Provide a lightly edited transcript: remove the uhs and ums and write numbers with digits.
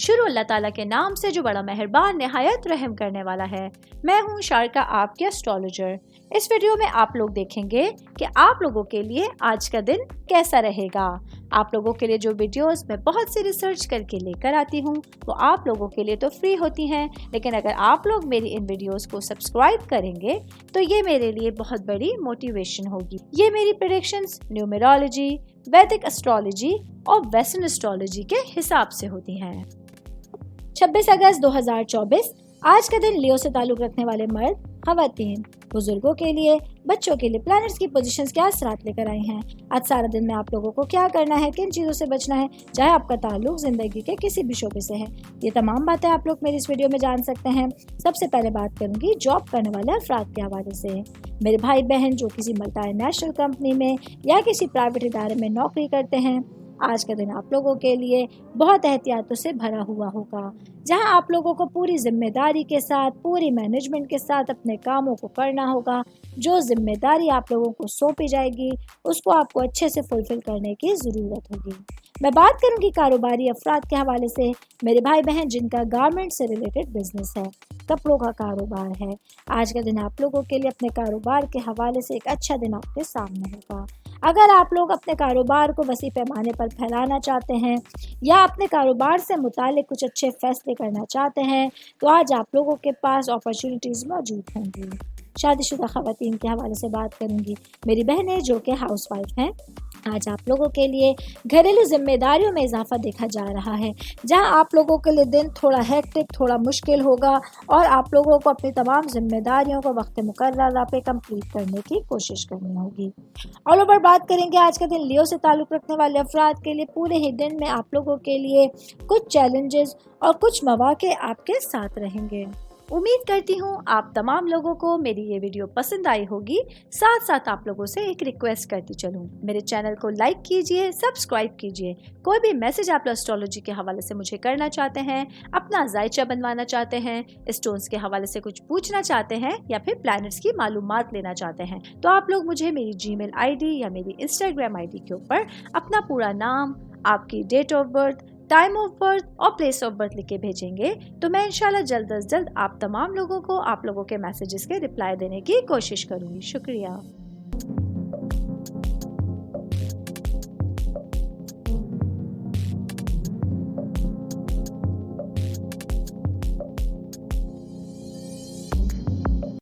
शुरू अल्लाह ताला के नाम से जो बड़ा मेहरबान निहायत रहम करने वाला है। मैं हूँ शारका, आपके एस्ट्रोलॉजर। इस वीडियो में आप लोग देखेंगे कि आप लोगों के लिए आज का दिन कैसा रहेगा। आप लोगों के लिए जो वीडियोस मैं बहुत सी रिसर्च करके लेकर आती हूँ वो आप लोगों के लिए तो फ्री होती हैं, लेकिन अगर आप लोग मेरी इन वीडियोस को सब्सक्राइब करेंगे तो ये मेरे लिए बहुत बड़ी मोटिवेशन होगी। ये मेरी प्रेडिक्शंस न्यूमेरोलॉजी, वैदिक एस्ट्रोलॉजी और वेस्टर्न एस्ट्रोलॉजी के हिसाब से होती हैं। 26 अगस्त 2024 आज का दिन लियो से ताल्लुक रखने वाले मर्द, खवातीन, बुजुर्गों के लिए, बच्चों के लिए प्लैनेट्स की पोजीशंस क्या असरात लेकर आई हैं। आज सारा दिन में आप लोगों को क्या करना है, किन चीज़ों से बचना है, चाहे आपका ताल्लुक जिंदगी के किसी भी शोबे से है। ये तमाम बातें आप लोग मेरी इस वीडियो में जान सकते हैं। सबसे पहले बात करूंगी जॉब करने वाले अफराद के हवाले से। मेरे भाई बहन जो किसी मल्टीनेशनल कंपनी में या किसी प्राइवेट इदारे में नौकरी करते हैं, आज का दिन आप लोगों के लिए बहुत एहतियातों से भरा हुआ होगा, जहां आप लोगों को पूरी जिम्मेदारी के साथ, पूरी मैनेजमेंट के साथ अपने कामों को करना होगा। जो जिम्मेदारी आप लोगों को सौंपी जाएगी उसको आपको अच्छे से फुलफिल करने की ज़रूरत होगी। मैं बात करूंगी कारोबारी अफराद के हवाले से। मेरे भाई बहन जिनका गारमेंट से रिलेटेड बिजनेस है, कपड़ों का कारोबार है, आज का दिन आप लोगों के लिए अपने कारोबार के हवाले से एक अच्छा दिन आपके सामने होगा। अगर आप लोग अपने कारोबार को वसी पैमाने पर फैलाना चाहते हैं या अपने कारोबार से मुतालिक कुछ अच्छे फैसले करना चाहते हैं तो आज आप लोगों के पास अपॉर्चुनिटीज़ मौजूद होंगी। शादीशुदा खवातीन के हवाले से बात करूंगी। मेरी बहनें जो कि हाउसवाइफ हैं, आज आप लोगों के लिए घरेलू जिम्मेदारियों में इजाफा देखा जा रहा है, जहां आप लोगों के लिए दिन थोड़ा हेक्टिक, थोड़ा मुश्किल होगा और आप लोगों को अपनी तमाम जिम्मेदारियों को वक्त मुकर्ररा पे कंप्लीट करने की कोशिश करनी होगी। ऑल ओवर बात करेंगे आज का दिन लियो से ताल्लुक़ रखने वाले अफराद के लिए। पूरे ही दिन में आप लोगों के लिए कुछ चैलेंजेस और कुछ मौके आपके साथ रहेंगे। उम्मीद करती हूँ आप तमाम लोगों को मेरी ये वीडियो पसंद आई होगी। साथ साथ आप लोगों से एक रिक्वेस्ट करती चलूँ, मेरे चैनल को लाइक कीजिए, सब्सक्राइब कीजिए। कोई भी मैसेज आप एस्ट्रोलॉजी के हवाले से मुझे करना चाहते हैं, अपना जायचा बनवाना चाहते हैं, स्टोन्स के हवाले से कुछ पूछना चाहते हैं या फिर प्लैनेट्स की मालूमात लेना चाहते हैं तो आप लोग मुझे मेरी जीमेल आईडी या मेरी इंस्टाग्राम आईडी के ऊपर अपना पूरा नाम, आपकी date of birth, time of birth और प्लेस ऑफ बर्थ लिख के भेजेंगे तो मैं इंशाल्लाह जल्द अज जल्द आप तमाम लोगों को आप लोगों के मैसेजेस के रिप्लाई देने की कोशिश करूँगी। शुक्रिया।